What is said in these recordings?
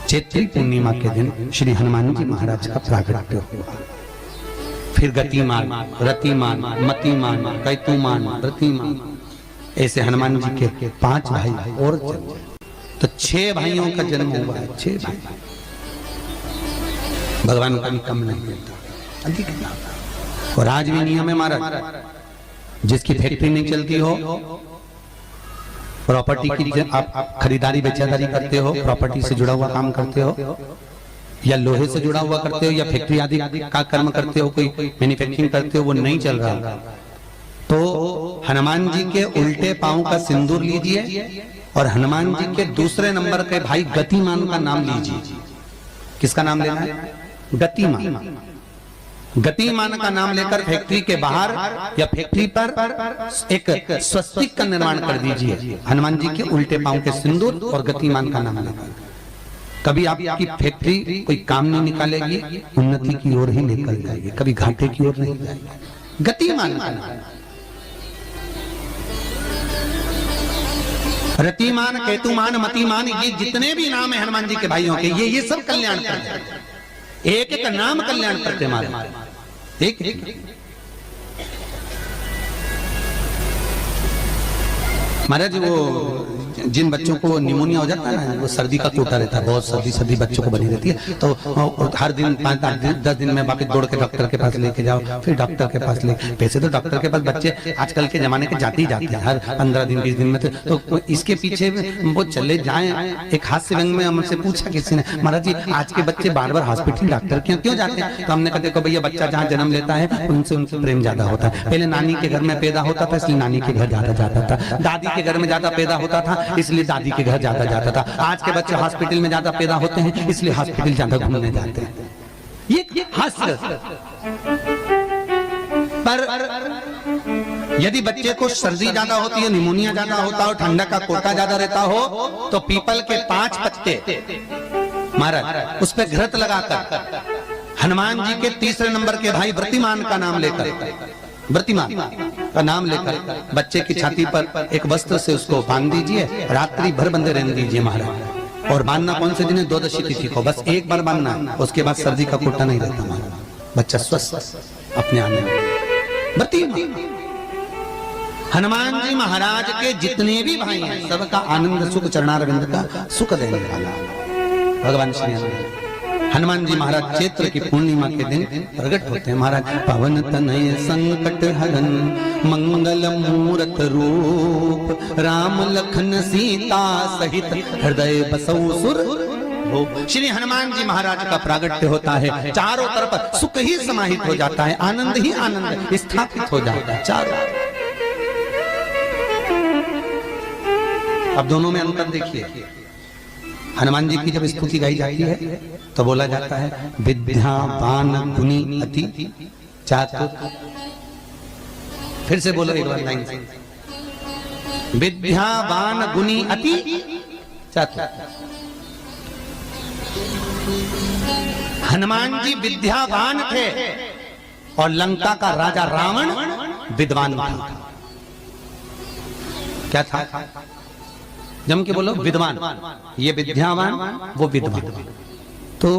चैत्री पूर्णिमा के दिन श्री हनुमान जी महाराज का प्रागट्य हुआ। फिर गतिमान, रतिमान, मतिमान, कैतुमान, रतिमान, ऐसे हनुमान जी के 5 भाई और जन्म, तो 6 भाइयों का जन्म हुआ है। 6 भाई, भगवान का भी कम नहीं मिलता, अधिक नहीं। और आज भी नियम है महाराज, जिसकी फैक्ट्री नहीं चलती हो, प्रॉपर्टी की आप खरीदारी बेचादारी करते हो, प्रॉपर्टी से जुड़ा हुआ काम करते हो, या लोहे से जुड़ा हुआ करते हो, या फैक्ट्री आदि का कर्म करते हो, कोई मैन्युफैक्चरिंग करते हो, वो नहीं चल रहा, तो हनुमान जी के उल्टे पांव का सिंदूर लीजिए और हनुमान जी के दूसरे नंबर के भाई गतिमान का नाम लीजिए। किसका नाम लेना है? गतिमान। गतिमान का नाम लेकर फैक्ट्री के बाहर या फैक्ट्री पर एक स्वस्तिक का निर्माण कर दीजिए, हनुमान जी के उल्टे पांव के सिंदूर और गतिमान का नाम लेकर। कभी आपकी फैक्ट्री कोई काम नहीं निकालेगी, उन्नति की ओर ही निकल जाएगी, कभी घाटे की ओर नहीं जाएगी। गतिमान का नाम, रतिमान, केतुमान, मतिमान, ये जितने भी नाम है हनुमान जी के भाइयों के, ये सब कल्याण करते हैं। एक एक नाम कल्याण करते मारे, एक महाराज। वो जिन बच्चों को निमोनिया हो जाता है ना, वो सर्दी का कोटा रहता है, बहुत सर्दी बच्चों को बनी रहती है, तो हर दिन 5-10 दिन में वापस दौड़ के डॉक्टर के पास लेके जाओ, फिर डॉक्टर के पास ले। वैसे तो डॉक्टर के पास बच्चे आजकल के जमाने के जाते ही जाते हैं, हर 15 दिन 20 दिन में। तो इसके पीछे वो चले जाए। एक हास्य व्यंग में हमसे पूछा किसी ने, महाराज जी आज के बच्चे बार बार हॉस्पिटल डॉक्टर क्यों जाते हैं? तो हमने कहा देखो भैया, बच्चा जहाँ जन्म लेता है उनसे प्रेम ज्यादा होता है। पहले नानी के घर में पैदा होता था, इसलिए नानी के घर ज्यादा जाता था। दादी के घर में ज्यादा पैदा होता था, इसलिए दादी के घर ज्यादा जाता था। आज के बच्चे हॉस्पिटल में ज्यादा पैदा होते हैं, इसलिए हॉस्पिटल ज्यादा घूमने जाते हैं। ये हास्य। पर यदि बच्चे को सर्दी ज्यादा होती है, निमोनिया ज्यादा होता हो, ठंडक का कोटा ज्यादा रहता हो, तो पीपल के 5 पत्ते महाराज उस पर घृत लगाकर हनुमान जी के तीसरे नंबर के भाई व्रतिमान का नाम लेकर, व्रतिमान का नाम लेकर बच्चे की छाती पर एक वस्त्र से उसको बांध दीजिए, रात्रि भर बंधे रहने दीजिए महाराज। और बांधना कौन से दिन है? 12 तिथि को, बस एक बार बांधना, उसके बाद सर्दी का कोटा नहीं रहता महाराज, बच्चा स्वस्थ अपने आने में। व्रतिमान हनुमान जी महाराज के जितने भी भाई हैं, सबका आनंद सुख चरणारविंद का सुख देने वाला भगवान श्री हनुमान जी महाराज चैत्र की पूर्णिमा के दिन प्रकट होते हैं महाराज। पवन तनय संकट हरन मंगल मूरत रूप, राम लखन सीता सहित हृदय बसौ सुर। श्री हनुमान जी महाराज का प्रागट्य होता है, चारों तरफ सुख ही समाहित हो जाता है, आनंद ही आनंद स्थापित हो जाता है चारों। अब दोनों में अंतर देखिए। हनुमान जी की जब स्तुति गाई जाती है तो बोला जाता है विद्यावान गुणी अति चातुर। फिर से बोलो एक बार लाइन से, विद्यावान गुणी अति चातुर। हनुमान जी विद्यावान थे और लंका का राजा रावण विद्वान था। क्या था? जम के बोलो विद्वान। ये विद्यावान, वो विद्वान। तो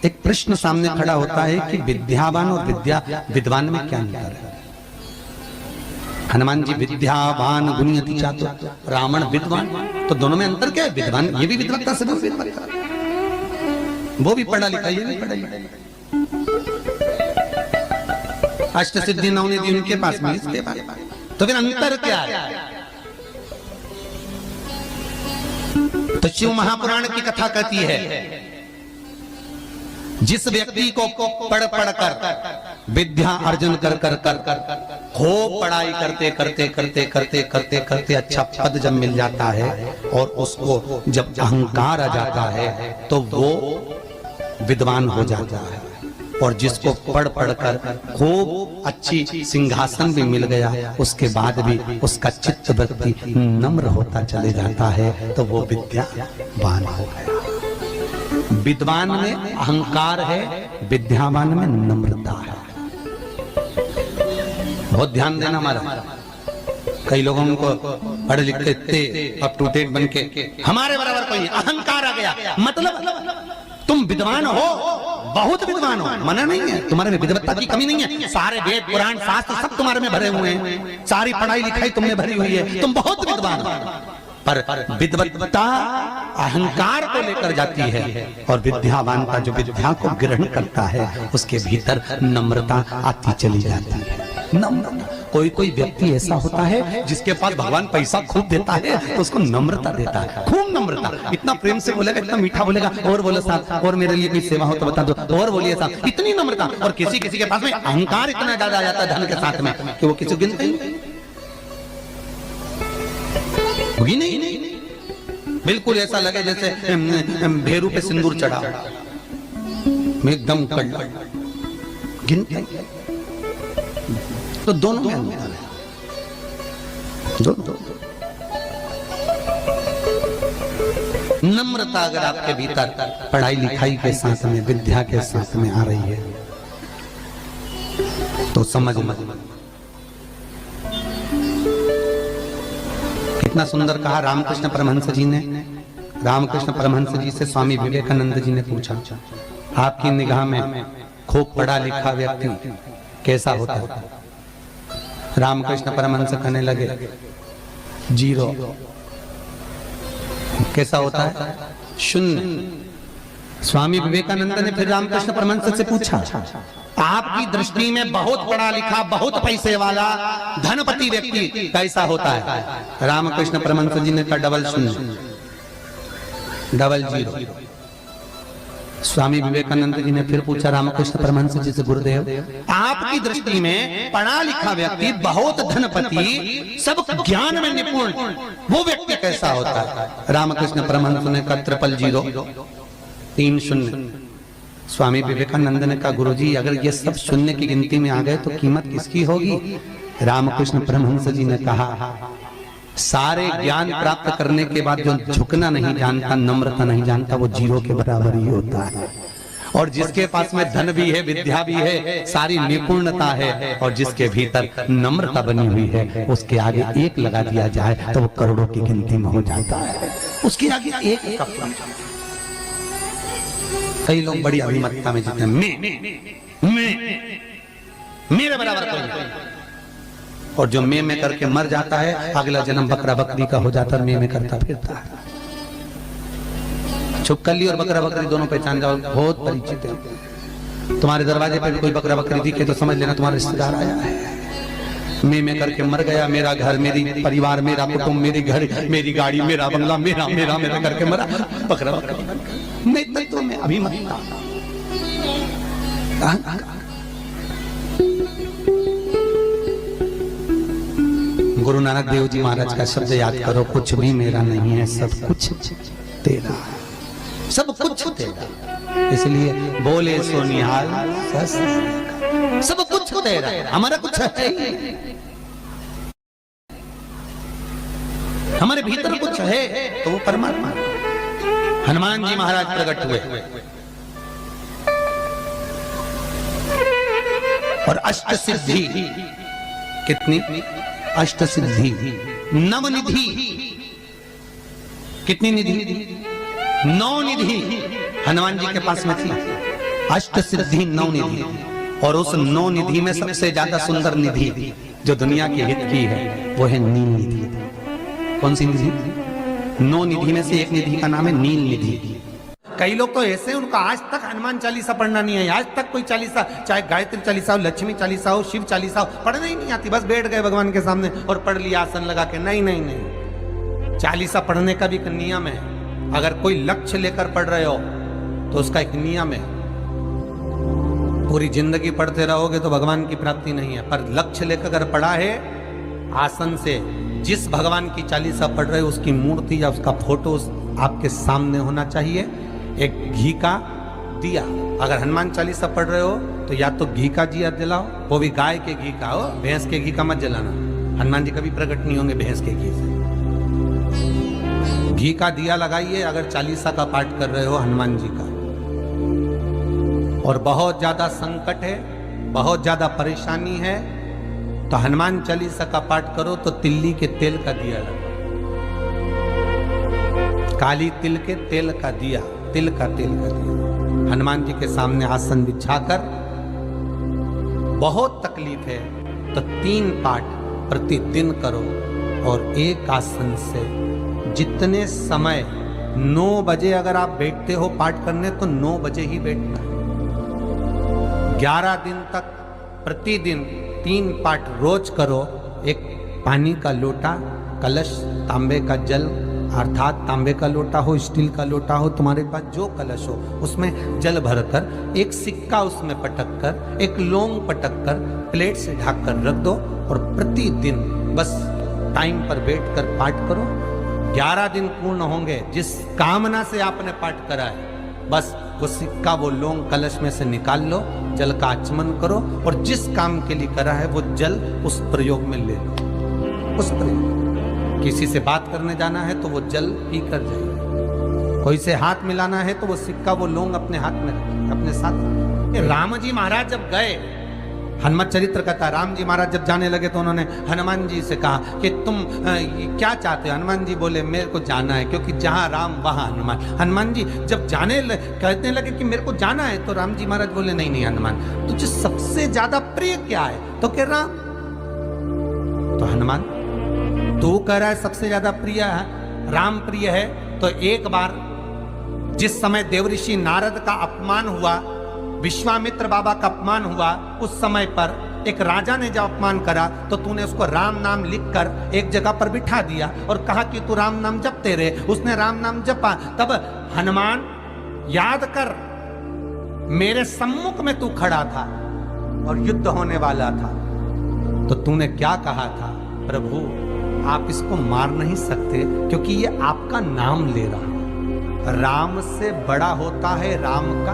एक प्रश्न सामने खड़ा होता है कि विद्यावान और विद्वान में क्या अंतर है? हनुमान जी विद्यावान गुणी अति चातुर, रावण विद्वान, तो दोनों में अंतर क्या है? विद्वान ये भी विद्वत्ता से वो भी पढ़ा लिखा, ये भी पढ़ा लिखा। अष्ट सिद्धि नवनिधि उनके पास में, इसके पास। तो फिर अंतर क्या है? तो शिव महापुराण की कथा कहती है, जिस व्यक्ति को पढ़ कर विद्या अर्जन कर खूब पढ़ाई करते करते करते करते करते करते अच्छा पद जब मिल जाता है और उसको जब अहंकार आ जाता है तो वो विद्वान हो जाता है। और जिसको पढ़ कर खूब अच्छी सिंहासन भी मिल गया, उसके बाद भी उसका चित्त वृत्ति नम्र होता चले जाता है, तो वो विद्यावान हो गया। विद्वान में अहंकार है, विद्यावान में नम्रता है। बहुत ध्यान देना हमारा। कई लोगों को पढ़े लिखे थे अब टू डेट बन के हमारे बराबर कोई अहंकार आ गया। मतलब तुम विद्वान हो, बहुत विद्वान हो, मना नहीं है, तुम्हारे में विद्वत्ता की कमी नहीं है, सारे वेद पुराण शास्त्र सब तुम्हारे में भरे हुए हैं, सारी पढ़ाई लिखाई तुमने भरी हुई है, तुम बहुत विद्वान हो। पर विद्वत्ता अहंकार को लेकर जाती है और विद्यावान का जो विद्या को ग्रहण करता है उसके भीतर नम्रता आती चली जाती है। नम्रता, कोई कोई व्यक्ति ऐसा होता है जिसके पास भगवान पैसा खूब देता है तो उसको नम्रता देता है, खूब नम्रता, इतना प्रेम से बोलेगा, इतना मीठा बोलेगा, और बोलो साहब और मेरे लिए कोई सेवा हो तो बता दो, और बोलिए साहब, इतनी नम्रता। और किसी किसी के पास में अहंकार इतना ज्यादा आ जाता है धन के साथ में कि वो किसी गिनते ही होगी नहीं, बिल्कुल ऐसा लगे जैसे भेरू पे सिंदूर चढ़ा, एकदम कड़ा गिनते तो दोनों में अंतर है, दोनों। नम्रता अगर आपके भीतर पढ़ाई लिखाई के साथ में विद्या के साथ में आ रही है तो समझ कितना सुंदर कहा रामकृष्ण परमहंस जी ने। रामकृष्ण परमहंस जी से स्वामी विवेकानंद जी ने पूछा, आपकी निगाह में खूब पढ़ा लिखा व्यक्ति कैसा होता है? रामकृष्ण परमहंस कहने लगे, जीरो। कैसा होता है? शून्य। स्वामी विवेकानंद ने फिर रामकृष्ण परमहंस से पूछा, आपकी दृष्टि में बहुत पढ़ा लिखा, बहुत पैसे वाला धनपति व्यक्ति कैसा होता है? रामकृष्ण परमहंस जी ने कहा, डबल शून्य, डबल जीरो। स्वामी विवेकानंद जी ने फिर पूछा रामकृष्ण परमहंस जी से, गुरुदेव आपकी दृष्टि में पढ़ा लिखा व्यक्ति, बहुत धनपति, सब ज्ञान में निपुण, वो व्यक्ति कैसा होता है? रामकृष्ण परमहंस ने कहा, ट्रिपल जीरो, 3 शून्य। स्वामी विवेकानंद ने कहा, गुरुजी अगर ये सब शून्य की गिनती में आ गए तो कीमत किसकी होगी? रामकृष्ण परमहंस जी ने कहा, सारे ज्ञान प्राप्त करने के बाद जो झुकना नहीं जानता, नम्रता नहीं जानता, वो जीरो के बराबर ही होता है। और जिसके पास में धन भी है, विद्या भी है, सारी निपुणता है, और जिसके भीतर नम्रता बनी हुई है, उसके आगे एक लगा दिया जाए तो वो करोड़ों की गिनती में हो जाता है। उसके आगे एक का कई लोग बड़ी अभिमतता में जीते हैं, मैं मेरे बराबर कोई नहीं। और जो मैं करके मर जाता है, अगला जन्म बकरा बकरी का हो जाता है, मैं करता फिरता है। छुपकली और बकरा बकरी दोनों पहचान जाओ, बहुत परिचित है। तुम्हारे दरवाजे पर कोई बकरा बकरी दिखे तो समझ लेना तुम्हारा रिश्तेदार आया है। मैं करके मर गया, मेरा घर, मेरी परिवार, मेरा कुटुंब, मेरी घर, मेरी गाड़ी, मेरा बंगला, मेरा मेरा मेरा करके मरा, बकरा बकरा। मैं तत्व में अभिमतता। गुरु नानक देव जी महाराज का शब्द याद करो, कुछ भी मेरा नहीं है, सब कुछ तेरा, सब कुछ तेरा। इसलिए बोले सो निहाल, सब कुछ तेरा, हमारा कुछ है, हमारे भीतर कुछ है तो वो परमात्मा। हनुमान जी महाराज प्रकट हुए और अष्ट सिद्धि, कितनी? अष्ट सिद्धि, नवनिधि। कितनी निधि? 9 निधि हनुमान जी के पास में थी। अष्ट सिद्धि 9 निधि, और उस 9 निधि में सबसे ज्यादा सुंदर निधि जो दुनिया के हित की है वो है नील निधि। कौन सी निधि? 9 निधि में से एक निधि का नाम है नील निधि। कई लोग तो ऐसे, उनका आज तक हनुमान चालीसा पढ़ना नहीं है, आज तक कोई चालीसा, चाहे गायत्री चालीसा हो, लक्ष्मी चालीसा हो, शिव चालीसा हो, पढ़ना ही नहीं आती। बस बैठ गए भगवान के सामने और पढ़ लिया आसन लगा के। नहीं नहीं नहीं, चालीसा पढ़ने का भी एक नियम है। अगर कोई लक्ष्य लेकर पढ़ रहे हो तो उसका एक नियम है। पूरी जिंदगी पढ़ते रहोगे तो भगवान की प्राप्ति नहीं है, पर लक्ष्य लेकर अगर पढ़ा है आसन से, जिस भगवान की चालीसा पढ़ रहे हो उसकी मूर्ति या उसका फोटो आपके सामने होना चाहिए। एक घी का दिया, अगर हनुमान चालीसा पढ़ रहे हो तो या तो घी का दिया जलाओ, वो भी गाय के घी का हो, भैंस के घी का मत जलाना। हनुमान जी कभी प्रकट नहीं होंगे भैंस के घी से। घी का दिया लगाइए अगर चालीसा का पाठ कर रहे हो हनुमान जी का। और बहुत ज्यादा संकट है, बहुत ज्यादा परेशानी है तो हनुमान चालीसा का पाठ करो तो तिल्ली के तेल का दिया लगाओ। काली तिल के तेल का दिया, तिल का तेल का दिया हनुमान जी के सामने आसन बिछाकर, बहुत तकलीफ है तो 3 पाठ प्रतिदिन करो और एक आसन से जितने समय 9 बजे अगर आप बैठते हो पाठ करने तो 9 बजे ही बैठना है। 11 दिन तक प्रतिदिन 3 पाठ रोज करो। एक पानी का लोटा, कलश, तांबे का जल अर्थात तांबे का लोटा हो, स्टील का लोटा हो, तुम्हारे पास जो कलश हो उसमें जल भरकर एक सिक्का उसमें पटक कर, एक लौंग पटक कर प्लेट से ढक कर रख दो और प्रतिदिन बस टाइम पर बैठकर पाठ करो। 11 दिन पूर्ण होंगे, जिस कामना से आपने पाठ करा है बस वो सिक्का, वो लौंग कलश में से निकाल लो, जल का आचमन करो और जिस काम के लिए करा है वो जल उस प्रयोग में ले लो। उस प्रयोग, किसी से बात करने जाना है तो वो जल पी कर जाइए, कोई से हाथ मिलाना है तो वो सिक्का, वो लौंग अपने हाथ में रखिए, अपने साथ। राम जी महाराज जब गए, हनुमत चरित्र कहता, राम जी महाराज जब जाने लगे तो उन्होंने हनुमान जी से कहा कि तुम क्या चाहते हो? हनुमान जी बोले मेरे को जाना है, क्योंकि जहां राम वहां हनुमान। हनुमान जी जब कहने लगे कि मेरे को जाना है तो राम जी महाराज बोले नहीं नहीं हनुमान, तुझे सबसे ज्यादा प्रिय क्या है? तो कह राम। तो हनुमान तू कह रहा है सबसे ज्यादा प्रिय है, राम प्रिय है, तो एक बार जिस समय देवऋषि नारद का अपमान हुआ, विश्वामित्र बाबा का अपमान हुआ, उस समय पर एक राजा ने जब अपमान करा तो तूने उसको राम नाम लिखकर एक जगह पर बिठा दिया और कहा कि तू राम नाम जपते रहे। उसने राम नाम जपा। तब हनुमान याद कर, मेरे सम्मुख में तू खड़ा था और युद्ध होने वाला था, तो तूने क्या कहा था? प्रभु आप इसको मार नहीं सकते क्योंकि ये आपका नाम ले रहा है। राम से बड़ा होता है राम का